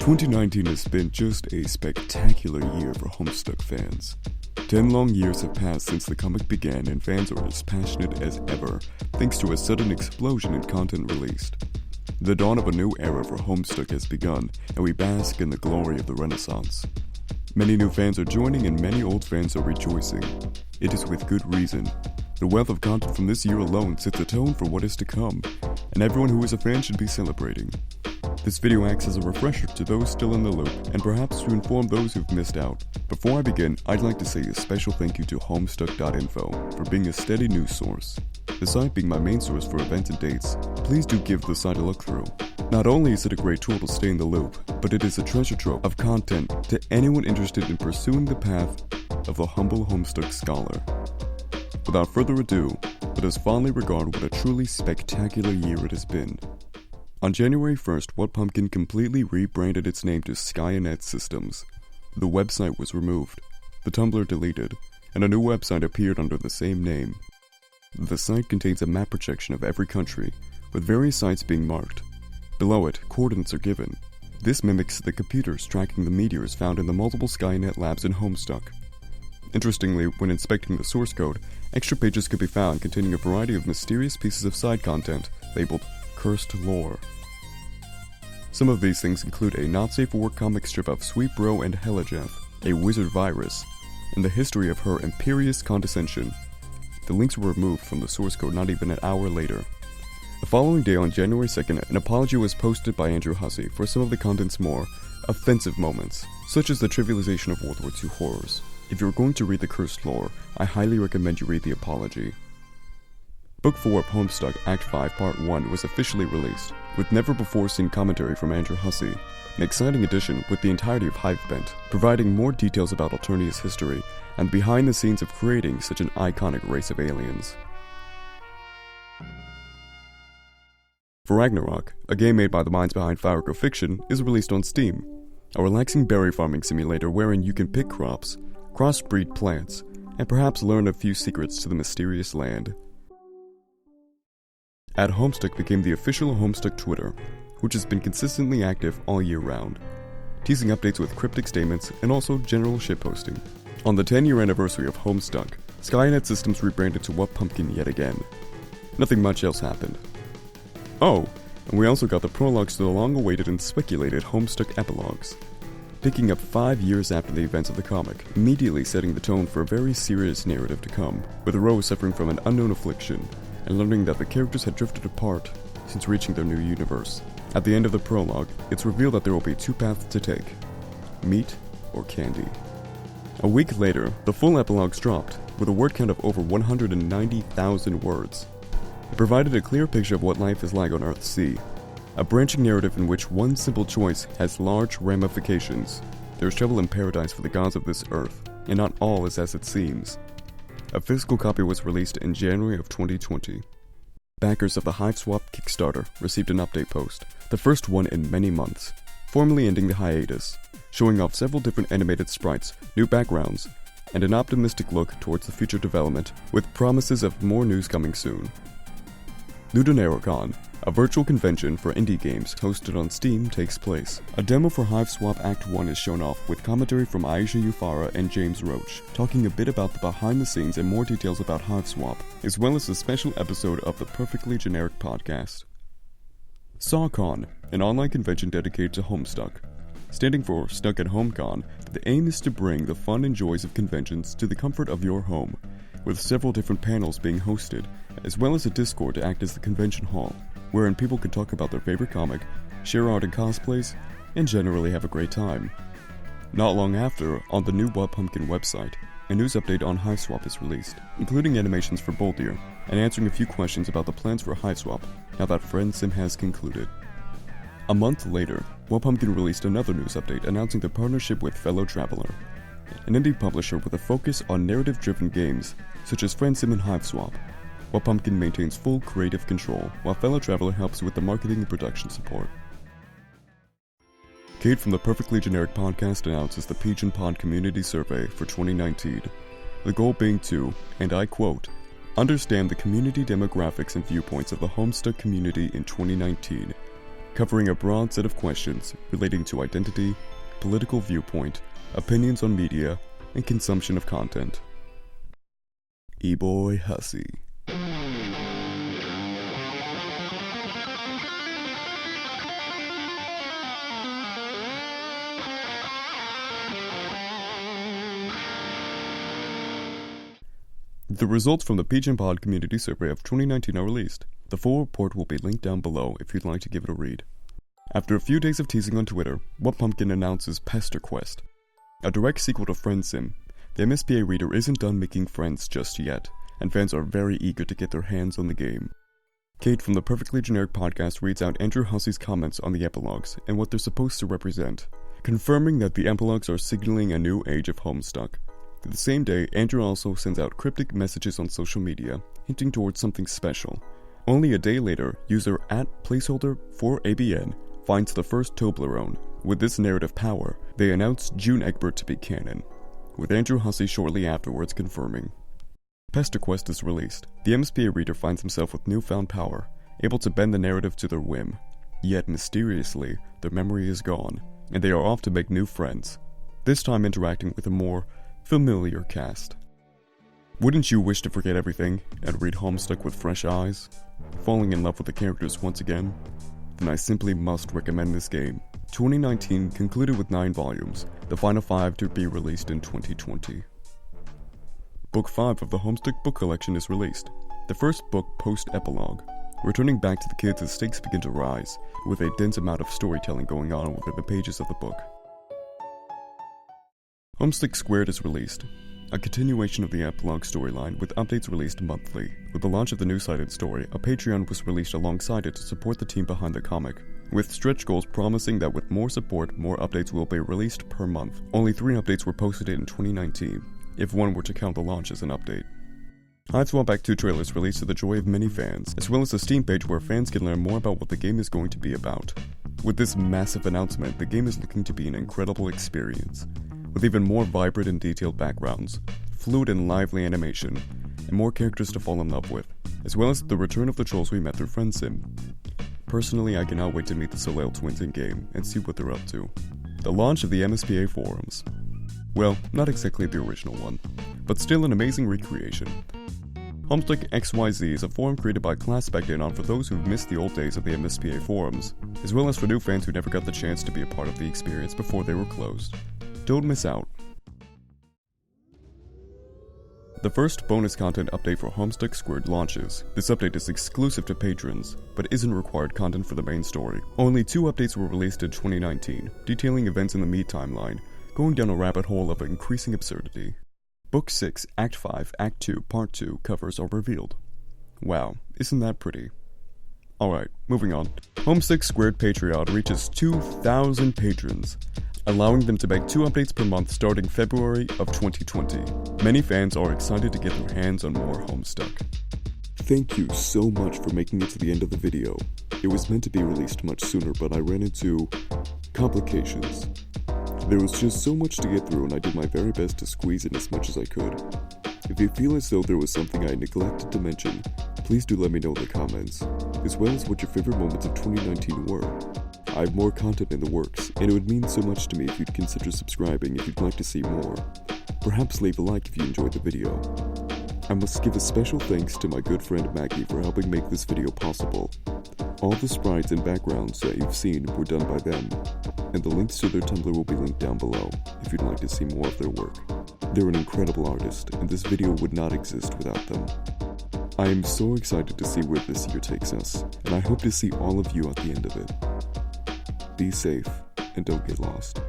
2019 has been just a spectacular year for Homestuck fans. 10 long years have passed since the comic began, and fans are as passionate as ever, thanks to a sudden explosion in content released. The dawn of a new era for Homestuck has begun, and we bask in the glory of the Renaissance. Many new fans are joining, and many old fans are rejoicing. It is with good reason. The wealth of content from this year alone sets a tone for what is to come, and everyone who is a fan should be celebrating. This video acts as a refresher to those still in the loop, and perhaps to inform those who've missed out. Before I begin, I'd like to say a special thank you to Homestuck.info for being a steady news source. The site being my main source for events and dates, please do give the site a look through. Not only is it a great tool to stay in the loop, but it is a treasure trove of content to anyone interested in pursuing the path of the humble Homestuck scholar. Without further ado, let us fondly regard what a truly spectacular year it has been. On January 1st, WhatPumpkin completely rebranded its name to Skynet Systems. The website was removed, the Tumblr deleted, and a new website appeared under the same name. The site contains a map projection of every country, with various sites being marked. Below it, coordinates are given. This mimics the computers tracking the meteors found in the multiple Skynet labs in Homestuck. Interestingly, when inspecting the source code, extra pages could be found containing a variety of mysterious pieces of side content labeled Cursed Lore. Some of these things include a not-safe-for-work comic strip of Sweet Bro and Helajeff, a wizard virus, and the history of her imperious condescension. The links were removed from the source code not even an hour later. The following day, on January 2nd, an apology was posted by Andrew Hussey for some of the content's more offensive moments, such as the trivialization of World War II horrors. If you're going to read the Cursed Lore, I highly recommend you read the apology. Book 4 of Homestuck Act 5 Part 1 was officially released, with never-before-seen commentary from Andrew Hussey, an exciting addition with the entirety of Hiveswap, providing more details about Alternia's history and behind the scenes of creating such an iconic race of aliens. For Ragnarok, a game made by the minds behind Fireco Fiction, is released on Steam, a relaxing berry farming simulator wherein you can pick crops, crossbreed plants, and perhaps learn a few secrets to the mysterious land. @Homestuck became the official Homestuck Twitter, which has been consistently active all year round, teasing updates with cryptic statements and also general shitposting. On the 10-year anniversary of Homestuck, Skynet Systems rebranded to WhatPumpkin yet again. Nothing much else happened. Oh, and we also got the prologues to the long-awaited and speculated Homestuck epilogues, picking up 5 years after the events of the comic, immediately setting the tone for a very serious narrative to come, with Rose suffering from an unknown affliction, and learning that the characters had drifted apart since reaching their new universe. At the end of the prologue, it's revealed that there will be 2 paths to take: meat or candy. A week later, the full epilogues dropped, with a word count of over 190,000 words. It provided a clear picture of what life is like on Earth's sea, a branching narrative in which one simple choice has large ramifications. There is trouble in paradise for the gods of this earth, and not all is as it seems. A physical copy was released in January of 2020. Backers of the Hiveswap Kickstarter received an update post, the first one in many months, formally ending the hiatus, showing off several different animated sprites, new backgrounds, and an optimistic look towards the future development, with promises of more news coming soon. NewDonaroCon, a virtual convention for indie games hosted on Steam, takes place. A demo for Hiveswap Act 1 is shown off with commentary from Aisha Ufara and James Roach, talking a bit about the behind the scenes and more details about Hiveswap, as well as a special episode of the Perfectly Generic podcast. SawCon, an online convention dedicated to Homestuck. Standing for Stuck at HomeCon, the aim is to bring the fun and joys of conventions to the comfort of your home, with several different panels being hosted, as well as a Discord to act as the convention hall, wherein people can talk about their favorite comic, share art and cosplays, and generally have a great time. Not long after, on the new WhatPumpkin website, a news update on Hiveswap is released, including animations for Boldir, and answering a few questions about the plans for Hiveswap, now that FriendSim has concluded. A month later, WhatPumpkin released another news update announcing their partnership with Fellow Traveler, an indie publisher with a focus on narrative-driven games, such as FriendSim and Hiveswap. WhatPumpkin maintains full creative control, while Fellow Traveler helps with the marketing and production support. Kate from the Perfectly Generic podcast announces the Peach and Pod Community Survey for 2019, the goal being to, and I quote, understand the community demographics and viewpoints of the Homestuck community in 2019, covering a broad set of questions relating to identity, political viewpoint, opinions on media, and consumption of content. E-Boy Hussy. The results from the Peach and Pod Community Survey of 2019 are released. The full report will be linked down below if you'd like to give it a read. After a few days of teasing on Twitter, What Pumpkin announces Pesterquest, a direct sequel to FriendSim. The MSPA reader isn't done making friends just yet, and fans are very eager to get their hands on the game. Kate from the Perfectly Generic podcast reads out Andrew Hussey's comments on the epilogues and what they're supposed to represent, confirming that the epilogues are signaling a new age of Homestuck. The same day, Andrew also sends out cryptic messages on social media, hinting towards something special. Only a day later, user @placeholder4abn finds the first Toblerone. With this narrative power, they announce June Egbert to be canon, with Andrew Hussey shortly afterwards confirming. Pesterquest is released. The MSPA reader finds himself with newfound power, able to bend the narrative to their whim. Yet mysteriously, their memory is gone, and they are off to make new friends, this time interacting with a more familiar cast. Wouldn't you wish to forget everything and read Homestuck with fresh eyes? Falling in love with the characters once again? Then I simply must recommend this game. 2019 concluded with 9 volumes, the final 5 to be released in 2020. Book 5 of the Homestuck book collection is released, the first book post-epilogue, returning back to the kids as stakes begin to rise, with a dense amount of storytelling going on within the pages of the book. Homestuck Squared is released, a continuation of the epilogue storyline with updates released monthly. With the launch of the news site and story, a Patreon was released alongside it to support the team behind the comic, with stretch goals promising that with more support, more updates will be released per month. Only 3 updates were posted in 2019, if one were to count the launch as an update. Hiveswap Act 2 trailers released to the joy of many fans, as well as a Steam page where fans can learn more about what the game is going to be about. With this massive announcement, the game is looking to be an incredible experience, with even more vibrant and detailed backgrounds, fluid and lively animation, and more characters to fall in love with, as well as the return of the trolls we met through FriendSim. Personally, I cannot wait to meet the Soleil twins in-game and see what they're up to. The launch of the MSPA forums. Well, not exactly the original one, but still an amazing recreation. Homestuck XYZ is a forum created by Class Spectanon for those who've missed the old days of the MSPA forums, as well as for new fans who never got the chance to be a part of the experience before they were closed. Don't miss out. The first bonus content update for Homestuck Squared launches. This update is exclusive to patrons, but isn't required content for the main story. Only 2 updates were released in 2019, detailing events in the Mead timeline, going down a rabbit hole of increasing absurdity. Book 6, Act 5, Act 2, Part 2 covers are revealed. Wow, isn't that pretty? Alright, moving on. Homestuck Squared Patreon reaches 2,000 patrons, allowing them to make 2 updates per month starting February of 2020. Many fans are excited to get their hands on more Homestuck. Thank you so much for making it to the end of the video. It was meant to be released much sooner, but I ran into complications. There was just so much to get through and I did my very best to squeeze in as much as I could. If you feel as though there was something I neglected to mention, please do let me know in the comments, as well as what your favorite moments of 2019 were. I have more content in the works, and it would mean so much to me if you'd consider subscribing if you'd like to see more. Perhaps leave a like if you enjoyed the video. I must give a special thanks to my good friend Maggie for helping make this video possible. All the sprites and backgrounds that you've seen were done by them, and the links to their Tumblr will be linked down below if you'd like to see more of their work. They're an incredible artist, and this video would not exist without them. I am so excited to see where this year takes us, and I hope to see all of you at the end of it. Be safe, and don't get lost.